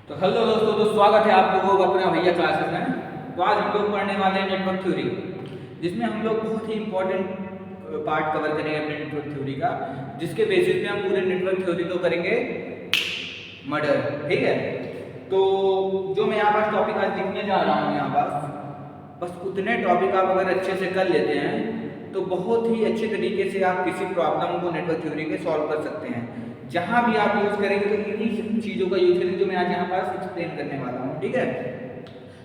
तो हेलो दोस्तों, तो स्वागत है आप लोगों का अपने भैया क्लासेस में। तो आज हम लोग पढ़ने वाले हैं नेटवर्क थ्योरी, जिसमें हम लोग बहुत ही इंपॉर्टेंट पार्ट कवर करेंगे अपने नेटवर्क थ्योरी का, जिसके बेसिस पे हम पूरे नेटवर्क थ्योरी को करेंगे मर्डर। ठीक है, तो जो मैं यहाँ पास टॉपिक आज लिखने जा रहा हूँ यहाँ पास, बस उतने टॉपिक आप अगर अच्छे से कर लेते हैं तो बहुत ही अच्छे तरीके से आप किसी प्रॉब्लम को नेटवर्क थ्योरी के सॉल्व कर सकते हैं। जहाँ भी आप यूज़ करेंगे तो इन्हीं चीज़ों का यूज़ करेंगे जो मैं आज यहाँ पास एक्सप्लेन करने वाला हूँ। ठीक है,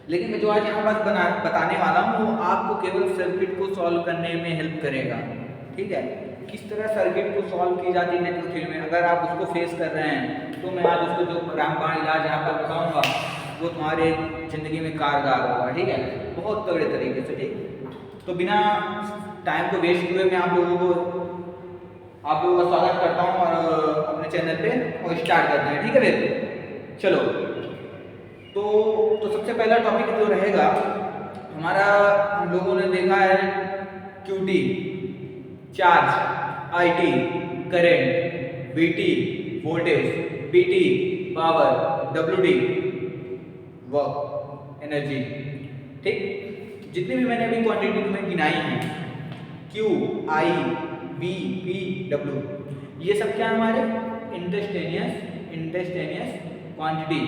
लेकिन मैं जो आज यहाँ पास बताने वाला हूँ वो आपको केवल सर्किट को सॉल्व करने में हेल्प करेगा। ठीक है, किस तरह सर्किट को सॉल्व की जाती है नेटवर्क थ्योरी में, अगर आप उसको फेस कर रहे हैं तो मैं आज उसको जो रामबाण इलाज यहाँ पर बताऊँगा वो तुम्हारे ज़िंदगी में कारगर होगा। ठीक है, बहुत तगड़े तरीके से। ठीक, तो बिना टाइम को वेस्ट हुए मैं आप लोगों का स्वागत करता हूँ और अपने चैनल पे और स्टार्ट करते हैं। ठीक है फिर चलो, तो सबसे पहला टॉपिक जो रहेगा हमारा, हम लोगों ने देखा है QT charge, IT current, BT voltage, PT power, WD work energy. ठीक, जितनी भी मैंने अभी क्वांटिटी तुम्हें गिनाई है Q, I, V, P, W, ये सब क्या हमारे इंस्टेंटेनियस क्वांटिटी,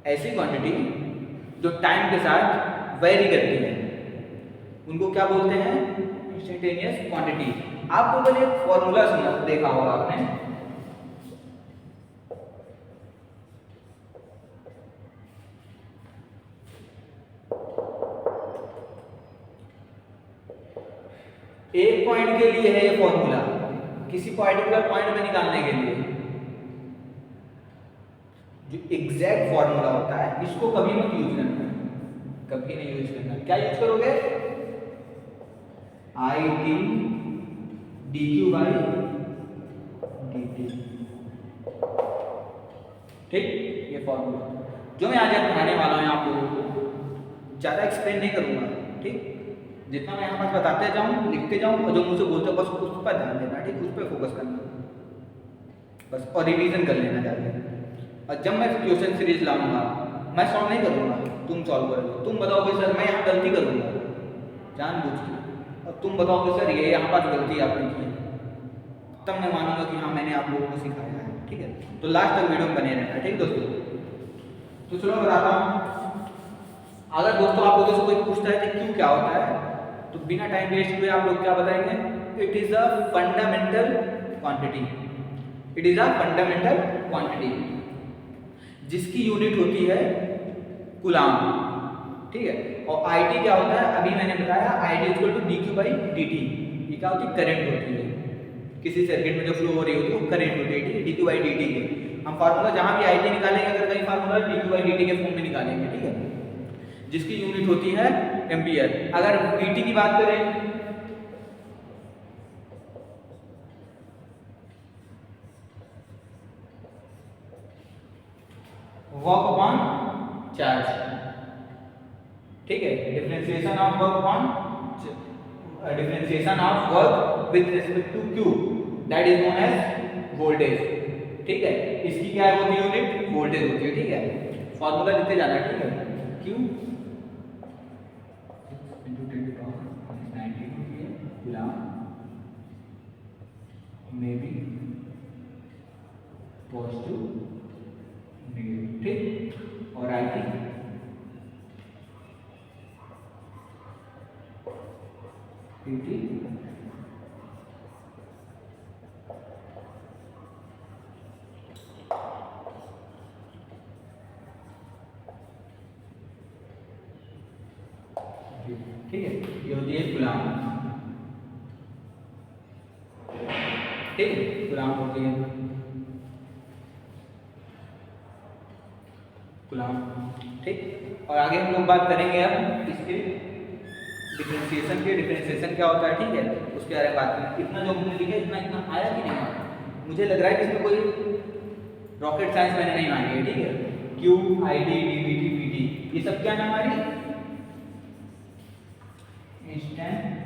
ऐसी क्वांटिटी जो टाइम के साथ वेरी करती है उनको क्या बोलते हैं, इंस्टेंटेनियस क्वांटिटी। आप लोगों ने एक फॉर्मूला सुना देखा होगा आपने, एक पॉइंट के लिए है ये फॉर्मूला, किसी पर्टिकुलर पॉइंट में निकालने के लिए जो एग्जैक्ट फॉर्मूला होता है, इसको कभी मत यूज करना, कभी नहीं यूज करना। क्या यूज करोगे, IT dq बाई dt। ठीक, ये फॉर्मूला जो मैं आज पढ़ाने वाला हूँ आप लोगों को, ज़्यादा एक्सप्लेन नहीं करूँगा। ठीक, जितना मैं यहाँ पास बताते जाऊँ, लिखते जाऊँ और जो मुझसे बोलते बस उस पर ध्यान देना। ठीक, उस पर फोकस करना बस, और रिवीजन कर लेना जाके। और जब मैं क्वेश्चन सीरीज लाऊंगा मैं सॉल्व नहीं करूँगा, तुम सॉल्व करोगे। तुम बताओगे सर मैं यहाँ गलती करूँगा जानबूझ के, और तुम बताओगे सर ये यहाँ पास गलती आपने की है, तब मैं मानूंगा कि हाँ मैंने आप लोगों को सिखाया है। ठीक है, तो लास्ट तक वीडियो में बने रहना। ठीक दोस्तों, तो चलो बताता हूँ। अगर दोस्तों आप लोगों से कोई पूछता है कि क्यों क्या होता है, तो बिना टाइम वेस्ट हुए आप लोग क्या बताएंगे, it is a fundamental quantity. It is a fundamental quantity जिसकी यूनिट होती है कूलाम। ठीक है, और IT क्या होता है, अभी मैंने बताया IT equal to dq by dt। ये क्या होती है, करंट होती है, किसी सर्किट में जो फ्लो हो रही होती है वो करंट होती है। dq बाई dt के हम फार्मूला जहाँ भी IT निकालेंगे, अगर कहीं फार्मूला dq बाई dt के फॉर्म में निकालेंगे। ठीक है, जिसकी यूनिट होती है एम्पियर। अगर PT की बात करें, वर्क अपॉन चार्ज। ठीक है, differentiation of work upon differentiation of work with respect to Q, that is known as voltage. ठीक है, इसकी क्या होती है यूनिट, वोल्टेज होती है। ठीक है, फॉर्मूला लिखते जाना। ठीक है, Q into 10 to the power -92 coulomb में भी पॉजिटिव नेगेटिव। ठीक, और IT PT ठीक है, ये होती है कूलाम। ठीक है, कूलाम होती है कूलाम। ठीक, और आगे हम लोग बात करेंगे अब इसके डिफरेंशिएशन के। डिफरेंशिएशन क्या होता है, ठीक है, उसके बारे में बात करेंगे। इतना जो हमने लिखा इतना इतना आया कि नहीं आया, मुझे लग रहा है कि इसमें कोई रॉकेट साइंस मैंने नहीं मांगी है। ठीक है, Q, ID, DVT, PT ये सब क्या है हमारी इंस्टेंटेनियस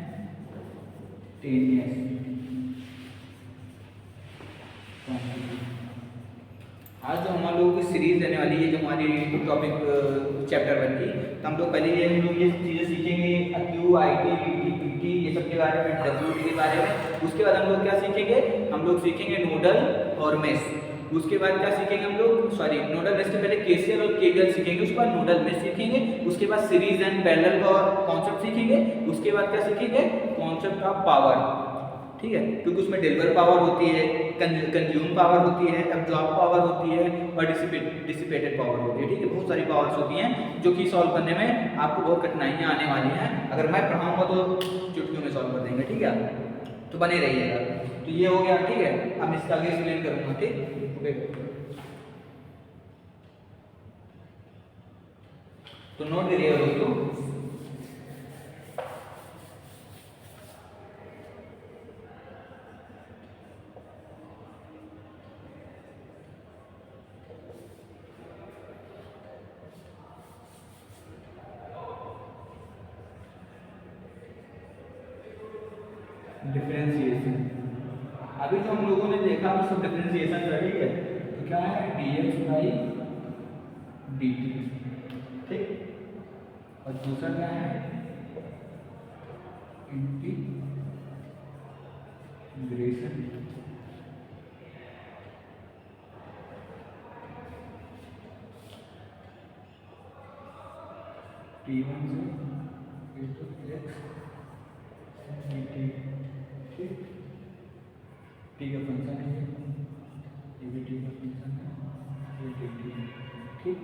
आज जो हम लोगों की सीरीज रहने वाली है, जो हमारी टॉपिक चैप्टर 1 की, तो हम लोग पहले हम लोग ये चीज़ें सीखेंगे, Q I T V T P T ये सब के बारे में, डब्ल्यू टी के बारे में। उसके बाद हम लोग क्या सीखेंगे, हम लोग सीखेंगे नोडल और मेश। उसके बाद क्या सीखेंगे हम लोग, सॉरी नोडल मेश से पहले केसीएल और केवीएल सीखेंगे, उसके बाद नोडल मेश सीखेंगे, उसके बाद सीरीज एंड पैरेलल का कॉन्सेप्ट सीखेंगे, उसके बाद क्या सीखेंगे, कॉन्सेप्ट ऑफ पावर। ठीक है, क्योंकि उसमें डिलीवर पावर होती है, कंज्यूम पावर होती है, एब्जॉर्ब पावर होती है और डिसिपेटेड पावर होती है। ठीक है, बहुत सारी पावर्स होती हैं जो कि सॉल्व करने में आपको बहुत कठिनाइयाँ आने वाली हैं। अगर मैं पढ़ाऊंगा तो चुटकियों में सॉल्व कर देंगे। ठीक है, तो बने रहिएगा। तो ये हो गया। ठीक है, अब इसका आगे एक्सप्लेन करूँगा। ठीक, ओके। तो नोट करिएगा दोस्तों, डिफरेंशिएशन। अभी जो हम लोगों ने देखा वो सब डिफरेंशिएशन का। ठीक है, तो क्या है, dx बाई dt। ठीक, और दूसरा क्या है, इंटीग्रेशन t1 से x dt। ठीक, टी का फंक्शन है ये भी टी का फंक्शन है, ये dt है। ठीक,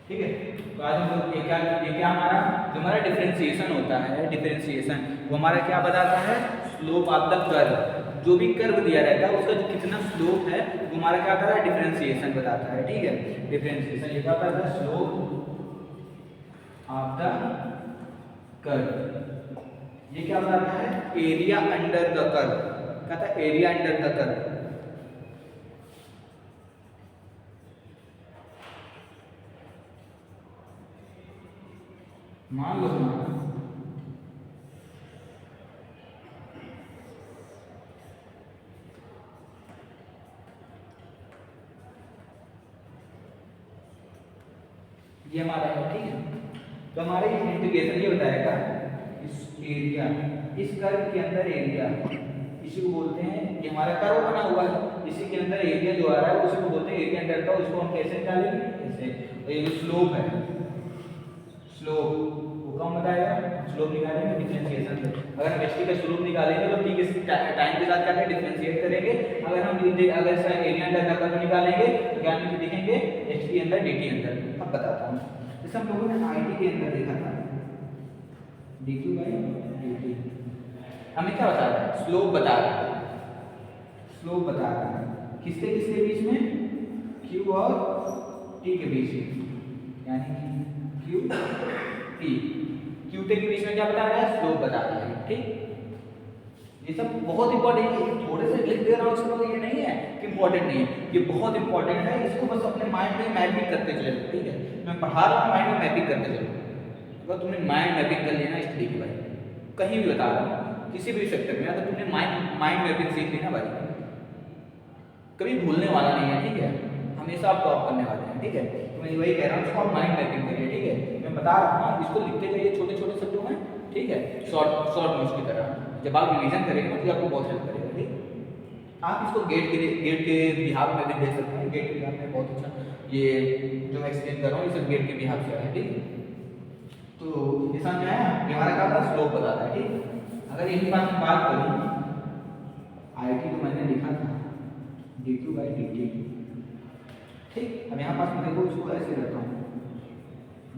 ठीक है। तो आज हम लोग ये क्या हमारा जो हमारा डिफरेंशिएशन होता है, डिफरेंशिएशन वो हमारा क्या बताता है, स्लोप ऑफ द कर्व। जो भी कर्व दिया रहता है उसका जो कितना स्लोप है वो हमारा क्या होता है, डिफरेंशिएशन बताता है। ठीक है, डिफरेंशिएशन ये क्या होता है, स्लोप ऑफ द कर्व। ये क्या बताता है, एरिया अंडर द कर्व। क्या था, एरिया अंडर द कर्व। मान लो ये हमारा है। ठीक है, तो हमारे इंटीग्रेशन ये बताएगा इस एरिया, इस कर्व के अंदर एरिया, इसी को बोलते हैं, ये हमारा कर्व बना हुआ है, इसी के अंदर एरिया जो आ रहा है उसी को बोलते हैं एरिया अंडर का। उसको हम कैसे निकालेंगे, ऐसे। और ये जो स्लोप है, स्लोप वो कौन बताएगा, स्लोप निकालेंगे डिफरेंशिएशन से। अगर हम एच टी का स्लोप निकालेंगे तो टी के टाइम के साथ क्या डिफरेंशिएट करेंगे। अगर हम अगर इसका एरिया अंडर द कर्व निकालेंगे तो क्या लिखेंगे, एच टी अंदर डी टी अंदर। अब बताता हूँ, जैसे हम लोगों ने आई टी के अंदर देखा था D Q by D T, हमें क्या बता रहा है, स्लोप बता रहा है, स्लोप बता रहा है किसके किसके बीच में, क्यू और टी के बीच में, यानी कि क्यू टी, क्यू टी के बीच में क्या बता रहा है, स्लोप बता रहा है। ठीक, ये सब बहुत इंपॉर्टेंट है, थोड़े से लिख दे रहा हूँ इसको, ये नहीं है कि इंपॉर्टेंट नहीं है, ये बहुत इंपॉर्टेंट है। इसको बस अपने माइंड में मैपिंग करते चले। ठीक है, मैं पढ़ा रहा हूँ, माइंड में मैपिंग करते चलो। अगर तुमने माइंड मैपिंग कर लिया ना स्टडी की भाई, कहीं भी बता रहा हूँ, किसी भी सेक्टर में, अगर तुमने माइंड मैपिंग सीख ली ना भाई, कभी भूलने वाला नहीं है। ठीक है, हमेशा आप टॉप करने वाले हैं। ठीक है, तो मैं वही कह रहा हूँ, इसको आप माइंड मैपिंग करिए। ठीक है, मैं बता रहा हूँ, इसको लिखते जाइए छोटे छोटे शब्दों में। ठीक है, शॉर्ट नोट्स की तरह। जब आप रिवीजन करेंगे तो आपको बहुत हेल्प करेगा। ठीक, आप इसको गेट के बिहाफ में भी देख सकते हैं। गेट के बिहाफ में बहुत अच्छा, ये जो मैं एक्सप्लेन कर रहा हूँ ये सब गेट के बिहाफ से है। ठीक, तो ये समझ आया, ये हमारा क्या था, स्लोप बताता है। ठीक, अगर यही बात करूँ, आई टी तो मैंने लिखा था D Q by D T. ठीक, अब यहाँ पास मैं देखो इसको ऐसे करता हूँ,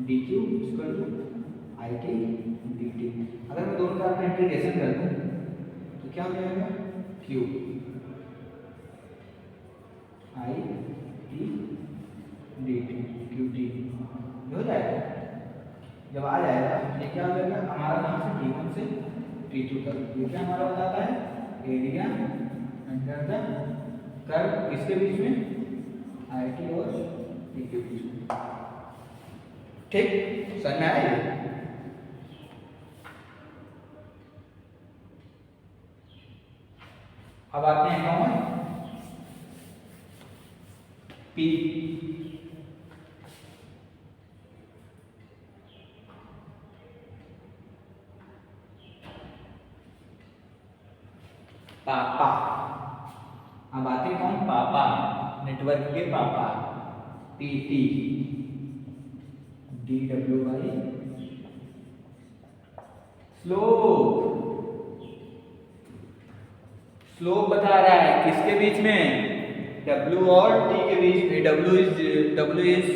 D Q equal to I T D T. अगर मैं दोनों का इंटीग्रेशन कर दूँ तो क्या हो जाएगा, Q I T D T, Q T हो जाएगा। जब आ जाएगा ये क्या हो जाएगा, हमारा नाम से T1 से T2 तक, ये क्या हमारा बताता है, एरिया अंडर द कर्व, किसके बीच में, आई टी और टी के बीच में। ठीक, समझ में आया ये। अब आते हैं कौन, पी। पापा। अब आते हैं कौन, पापा, नेटवर्क के पापा, पीटी, DWY। स्लोप, स्लोप बता रहा है किसके बीच में, W और T के बीच में। W is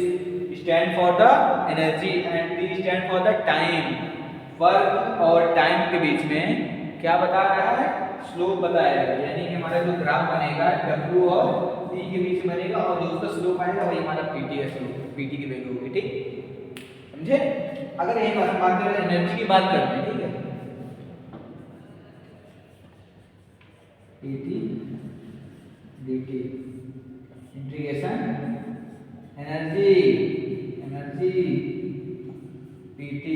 stand for the energy and T stand for the time. Work और टाइम के बीच में क्या बता रहा है, स्लोप बताया है। यानी कि हमारा जो ग्राफ बनेगा W और T के बीच में बनेगा और जो उसका स्लोप आएगा वही हमारा PT है, स्लोप PT की वैल्यू होगी। ठीक, समझे। अगर यही बात करें एनर्जी की बात करते हैं, ठीक है, PT dt integration energy, energy PT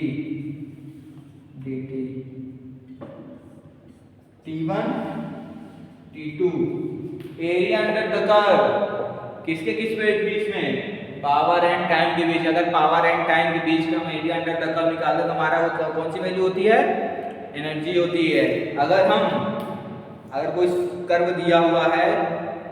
dt, T1 T2 area under the curve किसके किस बीच में, पावर एंड टाइम के बीच। अगर पावर एंड टाइम के बीच का हम एरिया अंडर द कर्व निकाल दे तो हमारा वो कौन सी वैल्यू होती है, एनर्जी होती है। अगर कोई कर्व दिया हुआ है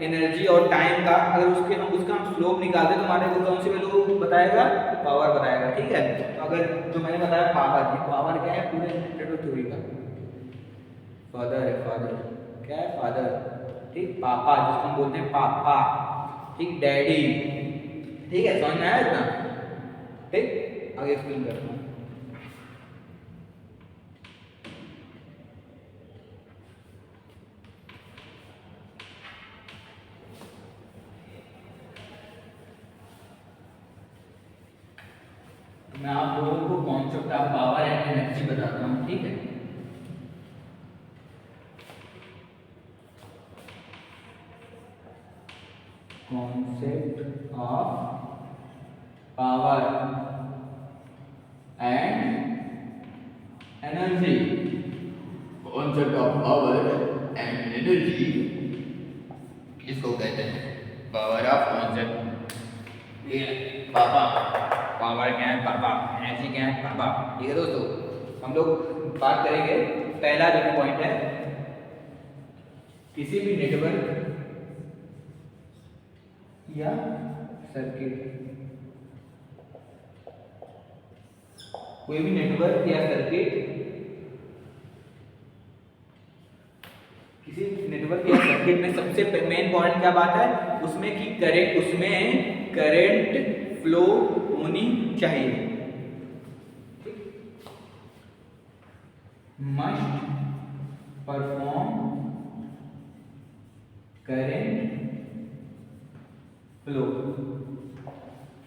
एनर्जी और टाइम का, अगर उसका हम स्लोप निकाल दे तो हमारे को कौन सी वैल्यू बताएगा, पावर बताएगा। ठीक है, तो अगर जो मैंने बताया पावर क्या है, पूरे न्यूटन थ्योरी का फादर है, फादर क्या है, फादर। ठीक, पापा जिसको हम बोलते हैं पापा, ठीक, डैडी। ठीक है, समझ में आया इतना। ठीक, आगे एक्सप्लेन करता हूँ। मैं आप लोगों को concept of power and energy बताता हूँ। ठीक है, concept of power and energy, concept of power and energy इसको कहते हैं पावर ऑफ कॉन्सेप्ट। ये पापा, पावर क्या है, पापा, एनर्जी क्या है, पापा। ठीक है दोस्तों, हम लोग बात करेंगे। पहला जो पॉइंट है, किसी भी नेटवर्क या सर्किट, कोई भी नेटवर्क या सर्किट, किसी नेटवर्क या सर्किट में सबसे मेन पॉइंट क्या बात है उसमें कि करंट फ्लो होनी चाहिए। Must perform current flow,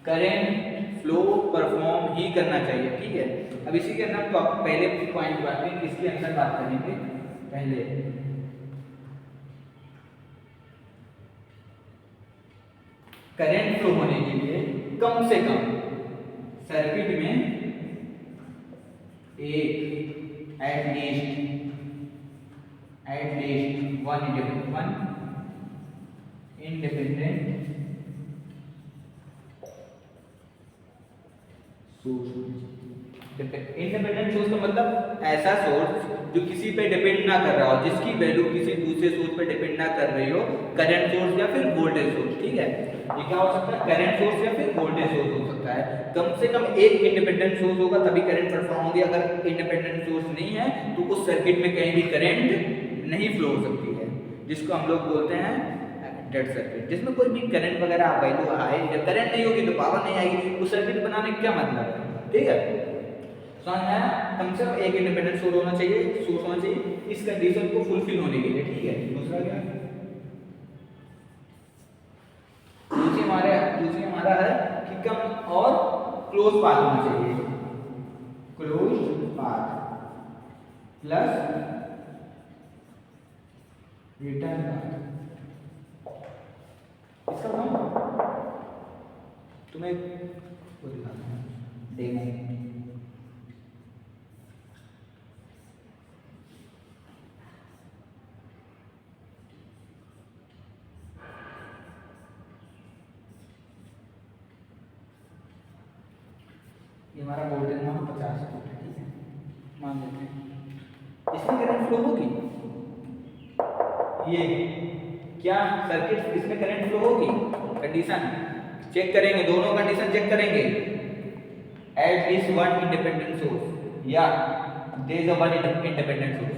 current flow perform ही करना चाहिए। ठीक है, अब इसी के अंदर तो आप पहले पॉइंट बात करें, इसके अंदर बात करेंगे। पहले करंट फ्लो होने के लिए कम से कम सर्किट में एक at least one independent source. Independent source का मतलब ऐसा सोर्स जो किसी पे डिपेंड ना कर रहा हो, जिसकी वैल्यू किसी दूसरे सोर्स पे डिपेंड ना कर रही हो, करंट सोर्स या फिर वोल्टेज सोर्स। ठीक है, ये क्या हो सकता है, करंट सोर्स या फिर वोल्टेज सोर्स हो सकता है। कम से कम एक इंडिपेंडेंट सोर्स होगा तभी करंट परफॉर्म होगी। अगर इंडिपेंडेंट सोर्स नहीं है तो उस सर्किट में कहीं भी करंट नहीं फ्लो हो सकती है, जिसको हम लोग बोलते हैं डेड सर्किट। जिसमें कोई भी करंट वगैरह वैल्यू आए, जब करंट नहीं होगी तो पावर नहीं आएगी, उस सर्किट बनाने का क्या मतलब है। ठीक है, समझ में आया। कम से कम एक इंडिपेंडेंट सोर्स होना चाहिए इस कंडीशन को फुलफिल होने के लिए। ठीक है, दूसरा क्या, दूसरी हमारा है कि कम और क्लोज पाथ होना चाहिए, close path plus return path. इसका मतलब तुम्हें वो दिखाता हूँ, डेमो। हमारा वोल्टेज मान 50 वोल्ट है, ठीक है, मान लेते हैं। इसमें करंट फ्लो होगी, ये क्या सर्किट इसमें करंट फ्लो होगी, कंडीशन चेक करेंगे, दोनों कंडीशन चेक करेंगे। At least one independent source या there is a one independent source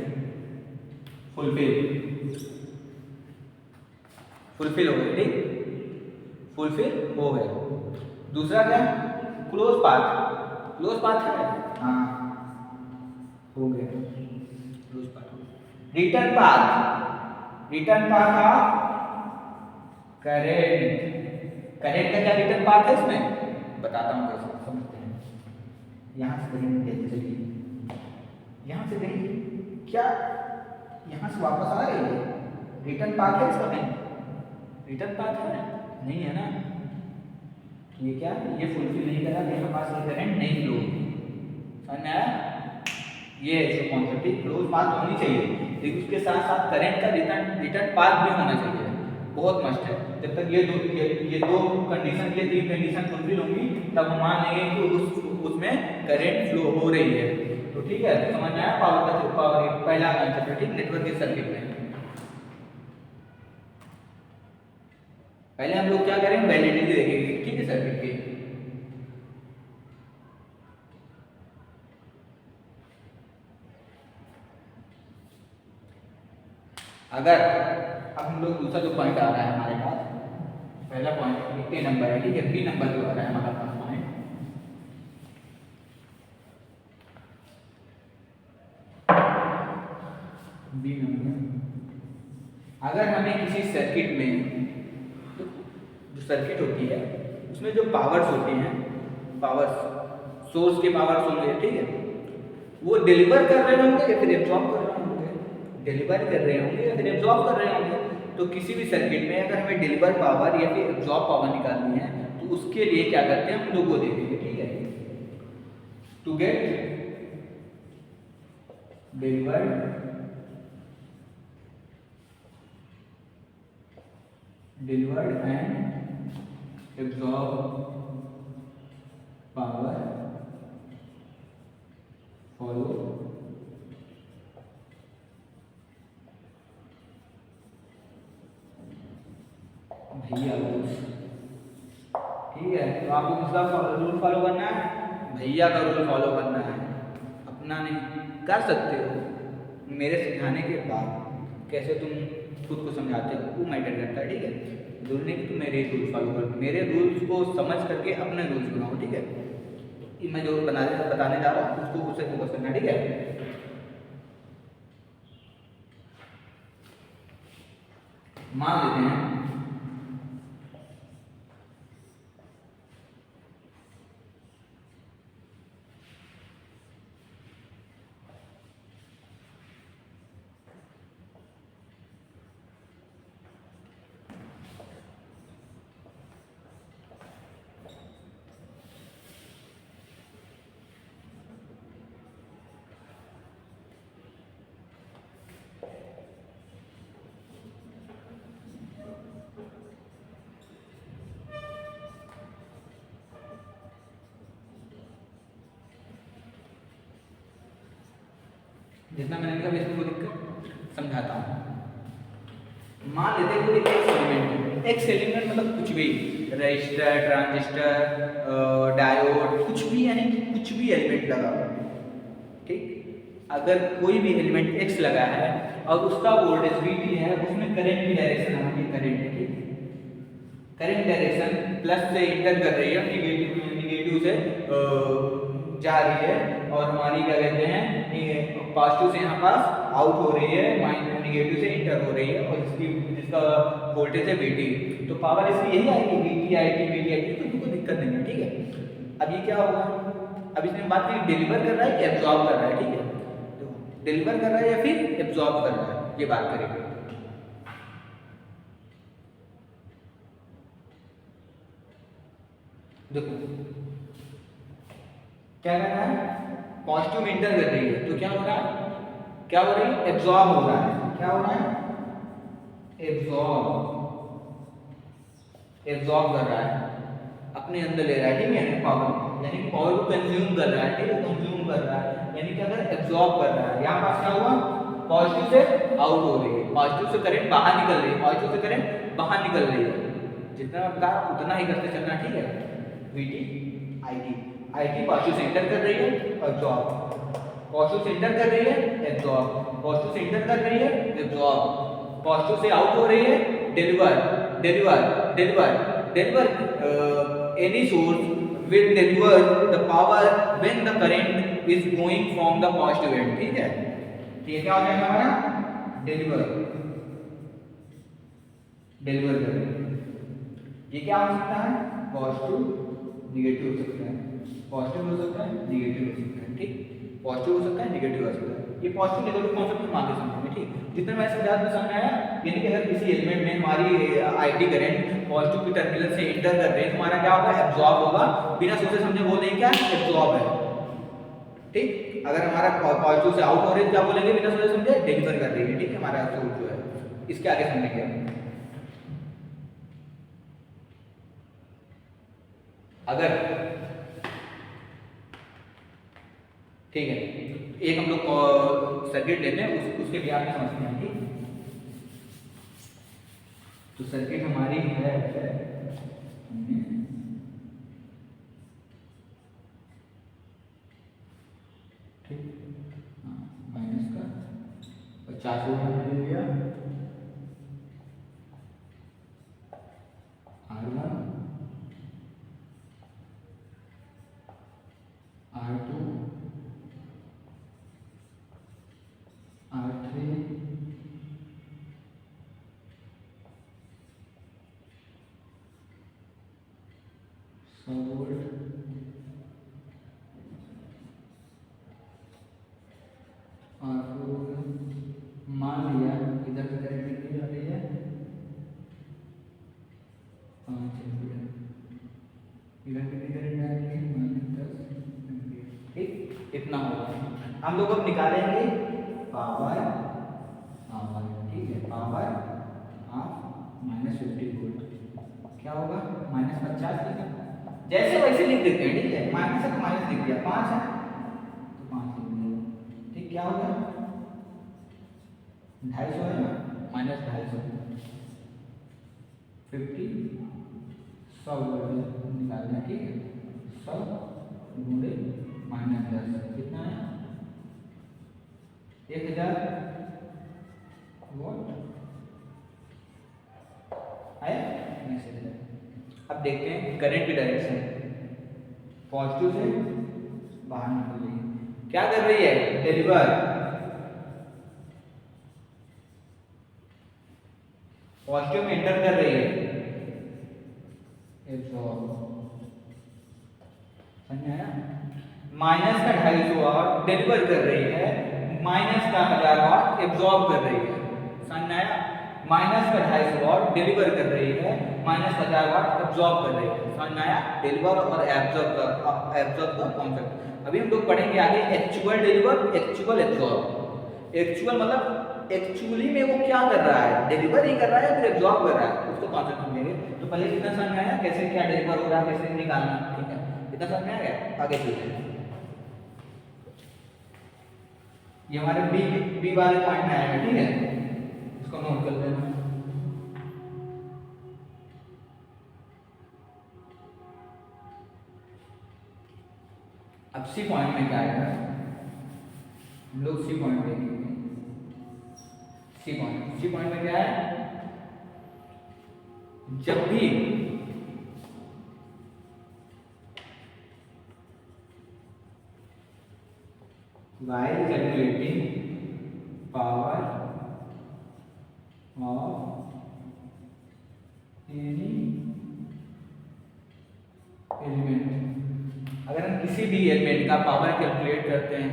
fulfil हो गए, ठीक, फुलफिल हो गए। दूसरा क्या, क्लोज पाथ है, हाँ हो गया close path. Return path of current का क्या रिटर्न पाथ है इसमें, बताता हूँ कैसे समझते हैं। यहाँ से करेंगे, चलिए यहाँ से गई क्या, यहाँ से वापस आ रही है, रिटर्न पाथ है इसका, नहीं रिटर्न पाथ है नहीं है ना, ये क्या, ये फुलफिल नहीं करा, मेरे पास ये करंट नहीं फ्लो होगी, समझ में आया, ये जो कॉन्सेप्ट है, क्लोज पाथ होनी चाहिए, लेकिन उसके साथ साथ करंट का रिटर्न पाथ भी होना चाहिए, बहुत मस्ट है। जब तक ये दो कंडीशन, ये तीन कंडीशन फुलफिल होंगी तब हम मान लेंगे कि उसमें करंट फ्लो हो रही है। तो ठीक है, तो समझ में आया पावर पहला कॉन्सेप्ट है, ठीक, नेटवर्क के सर्किट में। पहले हम लोग क्या करेंगे, वैलिडिटी देखेंगे, ठीक है, सर्किट की। अगर अब हम लोग दूसरा जो पॉइंट आ रहा है हमारे पास, पहला पॉइंट ए नंबर है, ठीक है, बी नंबर जो आ रहा है हमारे पास पॉइंट, बी नंबर। अगर हमें किसी सर्किट में, जो सर्किट होती है उसमें जो पावर्स होती हैं, पावर्स सोर्स के पावर्स होंगे, ठीक है, वो डिलीवर कर रहे होंगे या फिर एब्जॉर्ब कर रहे होंगे, डिलीवर कर रहे होंगे या फिर एब्जॉर्ब कर रहे होंगे। तो किसी भी सर्किट में अगर हमें डिलीवर पावर या फिर एब्जॉर्ब पावर निकालनी है तो उसके लिए क्या करते हैं, हम लोग वो देखेंगे, ठीक है, to get delivered and absorb power follow भैया रूल्स, ठीक है। तो आपको किसका रूल फॉलो करना है, भैया का रूल फॉलो करना है, अपना नहीं कर सकते हो मेरे सिखाने के बाद, कैसे तुम खुद को समझाते हो वो मैटर करता है, ठीक है, जरूरी नहीं कि तुम मेरे रूल फॉलो करो, मेरे रूल्स को समझ करके अपने रूल्स बनाओ, ठीक है। ये मैं जो बताने जा रहा हूँ उसको उससे फोकस करना, ठीक है। मान लेते हैं जितना मैंने कहा इसमें को दिक्कत समझाता हूँ। मान लेते हैं कोई एक्स एलिमेंट, एक्स एलिमेंट मतलब कुछ भी, रजिस्टर, ट्रांजिस्टर, डायोड, कुछ भी, यानी कि कुछ भी एलिमेंट लगा हुआ है, ठीक। अगर कोई भी एलिमेंट एक्स लगा है और उसका वोल्टेज वीटी है, उसमें करंट की डायरेक्शन हमारी करंट है, ठीक, करंट डायरेक्शन प्लस से इंटर कर रही है, निगेटिव से जा रही है, और हमारी क्या कहते हैं, पॉजिटिव से यहाँ पास आउट हो रही है, निगेटिव से इंटर हो रही है, और जिसका वोल्टेज है वीटी, तो पावर इसकी यही आएगी, वीटी आएगी, तो कोई दिक्कत नहीं है, ठीक है। अब ये क्या होगा, अब इसमें बात करें डिलीवर कर रहा है कि एब्जॉर्ब कर रहा है, ठीक है, तो डिलीवर कर रहा है या फिर एब्जॉर्ब कर रहा है, ये बात करेंगे। देखो क्या कर रहा है, पॉजिटिव में इंटर कर रही है, तो क्या हो रहा है, क्या हो रही है, एब्जॉर्ब हो रहा है, क्या हो रहा है, एब्जॉर्ब कर रहा है, अपने अंदर ले रहा है, ठीक है, पावर। यानी कि पावर को कंज्यूम कर रहा है, ठीक है, कंज्यूम कर रहा है, यानी कि अगर एब्जॉर्ब कर रहा है। यहाँ पास क्या हुआ, पॉजिटिव से आउट हो रही है, पॉजिटिव से करंट बाहर निकल रही है, पॉजिटिव से करंट बाहर निकल रही है। जितना बता उतना ही करते चलना, ठीक है। VT IT पॉजिटिव से एंटर कर रही है, एब्जॉर्ब, पॉजिटिव से एंटर कर रही है, एब्जॉर्ब, पॉजिटिव से एंटर कर रही है, एब्जॉर्ब, पॉजिटिव से आउट हो रही है, deliver any source will deliver the power when the current is going from the positive end, ठीक है। ठीक है, क्या हो जाएगा हमारा, डिलीवर करें। ये क्या हो सकता है, पॉजिटिव निगेटिव हो सकता है, पॉजिटिव हो सकता है, निगेटिव हो सकता है, ठीक, पॉजिटिव हो सकता है, निगेटिव हो सकता है। ये पॉजिटिव नेगेटिव कॉन्सेप्ट हम आगे समझेंगे, ठीक। जितना मैं समझा समझ आया, यानी कि अगर किसी एलिमेंट में हमारी आईटी करंट पॉजिटिव की टर्मिनल से एंटर कर रहे हैं, तो हमारा क्या होगा, एब्जॉर्ब होगा, बिना सोचे समझे बोल देंगे क्या, एब्जॉर्ब है, ठीक। अगर हमारा पॉजिटिव से आउट हो रही है, क्या बोलेंगे, बिना सोचे समझे डिलीवर कर रही है, ठीक है, हमारा सोर्स जो है। इसके आगे समझेंगे अगर, ठीक है, एक हम लोग सर्किट लेते हैं, उसके भी आगे समझते हैं, ठीक। तो सर्किट हमारी है, ठीक, माइनस का 50 वोल्ट ले लिया, R1 R2 R3 100 volt, R4 मान लिया इधर से करंट कितनी आ रही है, 5 एम्पीयर, इधर कितनी करंट आ रही है, -10 एम्पीयर, ठीक। इतना होगा। हम लोग अब निकालेंगे पावर, ठीक है, पावर हाफ -50 वोल्ट, क्या होगा, -50, ठीक है, जैसे वैसे लिख देते हैं, ठीक है, माइनस है तो माइनस लिख दिया, 5 है तो 5 लिख दिया, ठीक। क्या होगा, 250 है ना, -250, 50 100 वोल्ट निकालना है, ठीक है, 100 गुणे -10 कितना है, 1000 वोल्ट आया। अब देखते हैं करंट की डायरेक्शन, पॉजिटिव से बाहर निकल रही है, क्या कर रही है, डिलीवर, पॉजिटिव में एंटर कर रही है, एब्जॉर्ब, समझ में आया, माइनस का 250 वाट डिलीवर कर रही है, माइनस का 1000 वाट एब्जॉर्ब कर रही है, समझ में आया, माइनस का 250 वाट डिलीवर कर रही है, माइनस 1000 वाट एब्जॉर्ब कर रही है, समझ में आया, डिलीवर और एब्जॉर्ब का कॉन्सेप्ट। अभी हम लोग पढ़ेंगे आगे actual deliver, actual absorb. Actual मतलब एक्चुअली में वो क्या कर रहा है, डिलीवर ही कर रहा है फिर एब्जॉर्ब कर रहा है, उसको कॉन्सेप्ट समझेंगे। तो पहले कितना समझ में आया, कैसे क्या डिलीवर हो रहा है, कैसे निकालना, ठीक है, इतना समझ में आ गया। आगे चलते हैं, ये हमारे बी वाले पॉइंट में आएगा, ठीक है, इसको नोट कर लेना। अब सी पॉइंट में क्या आएगा, हम लोग सी पॉइंट देखेंगे। सी पॉइंट में क्या है, जब भी while calculating power of any element, अगर हम किसी भी एलिमेंट का पावर कैलकुलेट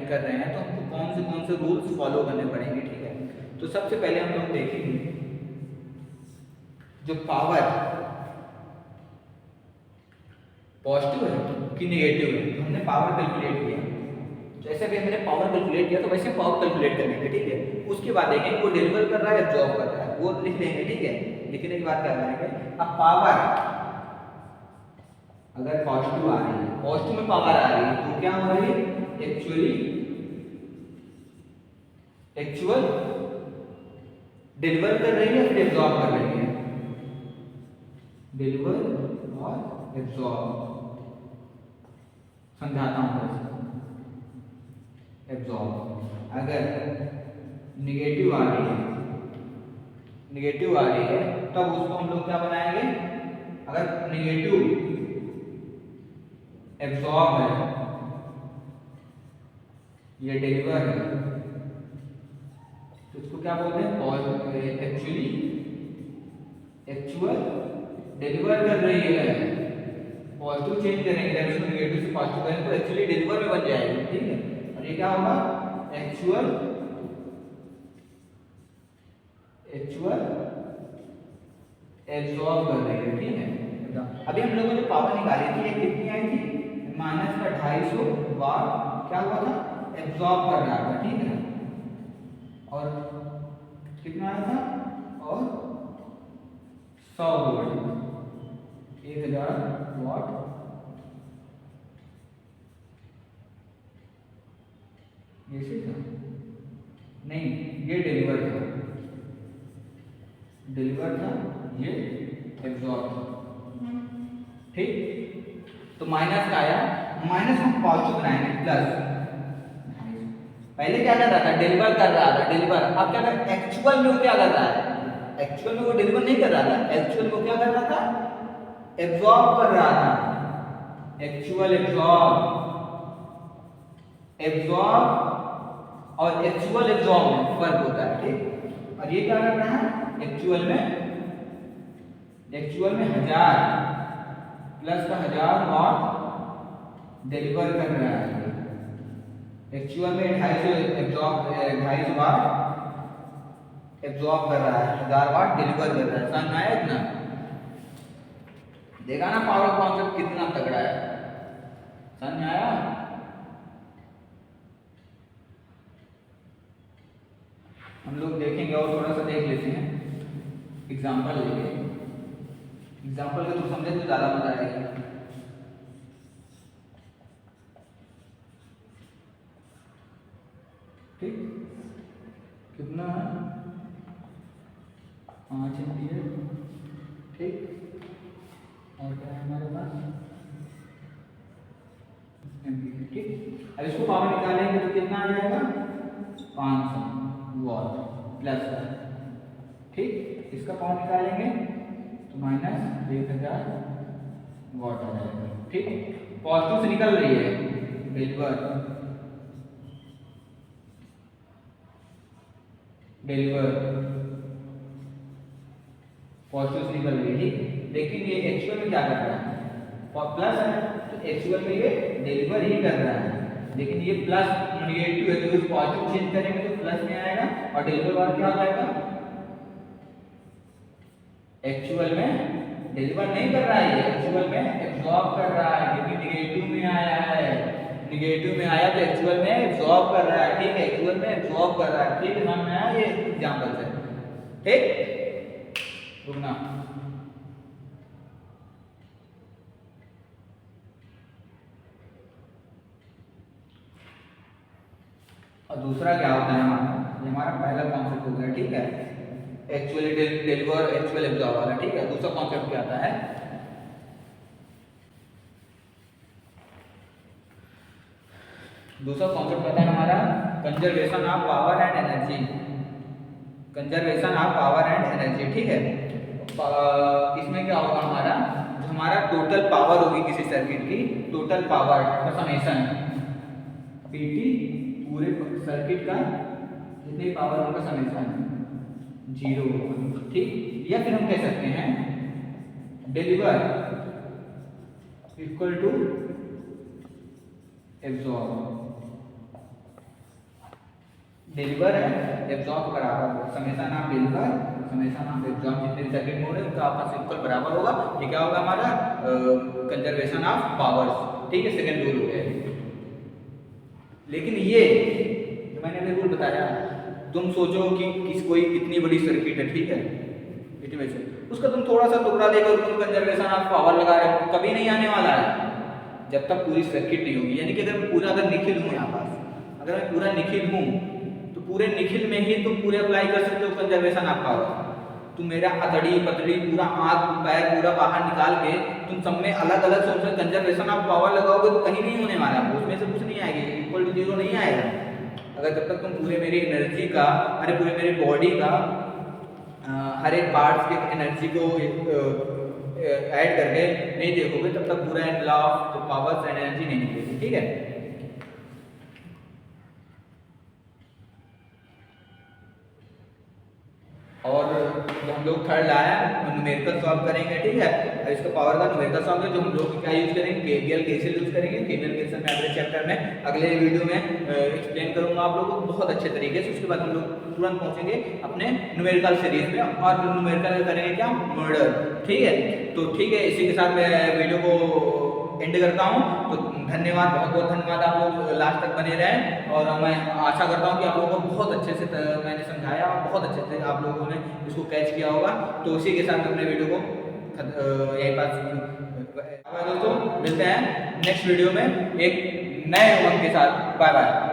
कर रहे हैं तो हमको कौन से रूल्स फॉलो करने पड़ेंगे, ठीक है। तो सबसे पहले हम लोग देखेंगे जो पावर पॉजिटिव है कि नेगेटिव है, तो हमने पावर कैलकुलेट किया, जैसे भी हमने पावर कैलकुलेट किया तो वैसे पावर कैलकुलेट कर लेंगे, ठीक है। उसके बाद देखेंगे वो डिलीवर कर रहा है, एब्जॉर्ब कर रहा है, वो लिख लेंगे, ठीक है। लिखने के बाद क्या करेंगे, अब पावर अगर पॉजिटिव आ रही है, पॉजिटिव में पावर आ रही है, तो क्या हो रही है, एक्चुअल डिलीवर कर रही है, फिर एब्जॉर्ब कर रही है, डिलीवर और एब्जॉर्ब। समझाता हूं, एब्जॉर्ब अगर निगेटिव आ रही है, निगेटिव आ रही है तब उसको हम लोग क्या बनाएंगे, अगर निगेटिव एब्जॉर्ब है, ये डिलीवर है, तो इसको क्या बोलते हैं, एक्चुअल डिलीवर कर रही है। पॉजिटिव चेंज करेंगे, डायरेक्शन निगेटिव से पॉजिटिव करेंगे तो एक्चुअली डिलीवर में बन जाएगी, ठीक है। और ये क्या होगा, एक्चुअल एब्जॉर्ब कर रही है, ठीक है। अभी हम लोगों ने जो पावर निकाली थी, ये कितनी आई थी, माइनस का 250 वाट क्या हुआ था, एब्जॉर्ब कर रहा था, ठीक है। और कितना आया था, और 100 वोल्ट, 1000 वाट ये से था, नहीं ये डिलीवर था, ये एब्जॉर्ब था, ठीक। तो माइनस का आया, माइनस हम पॉजिटिव बनाएंगे, प्लस। पहले क्या कर रहा था, डिलीवर कर रहा था, डिलीवर। अब क्या कर, एक्चुअल में वो क्या कर रहा है, एक्चुअल में वो डिलीवर नहीं कर रहा था, एक्चुअल में वो क्या कर रहा था, एब्जॉर्ब कर रहा था। एक्चुअल एब्जॉर्ब और एक्चुअल एब्जॉर्ब में फर्क होता है, ठीक। और ये क्या कर रहा है, एक्चुअल में 1000 प्लस का 1000 वाट डिलीवर कर रहा है। एक्चुअल में 250 वाट एब्जॉर्ब कर रहा है, 1000 वाट डिलीवर कर रहा है। समझ में आया इतना? देखा ना पावर कॉन्सेप्ट कितना तगड़ा है, समझ में आया? हम लोग देखेंगे और थोड़ा सा देख लेते हैं, एग्जाम्पल लेंगे, एग्जाम्पल के थ्रू समझे तो ज्यादा मजा आएगा। ठीक, कितना है, 5 एम्पियर, ठीक। और क्या है हमारे पास, एम्पियर, ठीक। अब इसको पावर निकालेंगे तो कितना आ जाएगा, 500 वाट प्लस, ठीक। इसका पावर निकालेंगे तो माइनस 1000 वाट आ जाएगा, ठीक। पॉजिटिव से निकल रही है, डिलीवर पॉजिटिव से निकल रही है, ठीक। लेकिन ये एक्चुअल में क्या कर रहा है, प्लस है, तो एक्चुअल में ये डिलीवर ही कर रहा है। लेकिन ये प्लस नेगेटिव है, तो पॉजिटिव चेंज करेंगे तो प्लस में आएगा, और डिलीवर वाला क्या हो जाएगा, एक्चुअल में डिलीवर नहीं कर रहा है, एक्चुअल में एब्जॉर्ब कर रहा है, क्योंकि निगेटिव में आया है, निगेटिव में आया तो एक्चुअल में एब्जॉर्ब कर रहा है, ठीक है। एक्चुअल में एब्जॉर्ब कर रहा है, ठीक है, समझ में आया? ये एग्जांपल है, ठीक। रुकना, और दूसरा क्या होता है हमारा, ये हमारा पहला कॉन्सेप्ट हो गया, ठीक है, एक्चुअली डिलीवर एक्चुअल एब्जॉर्ब वाला, ठीक है। दूसरा कॉन्सेप्ट क्या आता है, दूसरा कॉन्सेप्ट आता है हमारा conservation of power and energy, conservation of power and energy, ठीक है। इसमें क्या होगा हमारा, जो हमारा टोटल पावर होगी किसी सर्किट की, टोटल पावर का समेशन पीटी, पूरे सर्किट का जितनी पावर होगा समेशन 0, ठीक। या फिर हम कह सकते हैं deliver equal to absorb, deliver है एब्जॉर्ब बराबर, summation of deliver summation of absorb, जितने सर्किट मोड है उनका आपस में इक्वल बराबर होगा। ये क्या होगा हमारा कंजर्वेशन ऑफ पावर्स, ठीक है, सेकंड रूल हो गया। लेकिन ये जो मैंने अभी रूल बताया, तुम सोचो कि कोई इतनी बड़ी सर्किट है, ठीक है, इतनी बड़ी, उसका तुम थोड़ा सा टुकड़ा लेकर तुम कंजर्वेशन ऑफ पावर लगा रहे हो, कभी नहीं आने वाला है जब तक पूरी सर्किट नहीं होगी। यानी कि अगर मैं पूरा अगर निखिल हूँ यहाँ पास, अगर मैं पूरा निखिल हूँ तो पूरे निखिल में ही तुम पूरे अप्लाई कर सकते हो कंजर्वेशन ऑफ पावर। तुम मेरा अतड़ी पतड़ी पूरा हाथ पैर पूरा बाहर निकाल के तुम सब में अलग अलग सोच कंजर्वेशन ऑफ पावर लगाओगे तो कहीं नहीं होने वाला, उसमें से कुछ नहीं आएगी, इक्वल टू जीरो नहीं आएगा। अगर जब तक तुम पूरे मेरी एनर्जी का, अरे पूरे मेरी बॉडी का हर एक पार्ट्स के एनर्जी को ऐड करके नहीं देखोगे तब तक पूरा law of powers and energy नहीं निकलेगी। ठीक है, और जो हम लोग थर्ड लाया न्यूमेरिकल सॉल्व करेंगे। ठीक है, इसका पावर का न्यूमेरिकल सॉल्व है जो हम लोग क्या यूज करेंगे, केवीएल केसीएल यूज करेंगे। केवीएल केसीएल मैं अगले चैप्टर में अगले वीडियो में एक्सप्लेन करूंगा आप लोगों को बहुत अच्छे तरीके से। उसके बाद हम लोग तुरंत पहुंचेंगे अपने न्यूमेरिकल सीरीज में और न्यूमेरिकल करेंगे क्या, मर्डर। ठीक है, तो ठीक है, इसी के साथ मैं वीडियो को एंड करता हूँ। तो धन्यवाद, बहुत बहुत धन्यवाद, आप लोग लास्ट तक बने रहें और मैं आशा करता हूँ कि आप लोगों को बहुत अच्छे से मैंने समझाया और बहुत अच्छे से आप लोगों ने इसको कैच किया होगा। तो उसी के साथ मैं अपने वीडियो को यहीं पास दोस्तों मिलते हैं नेक्स्ट वीडियो में एक नए उमंग के साथ। Bye bye.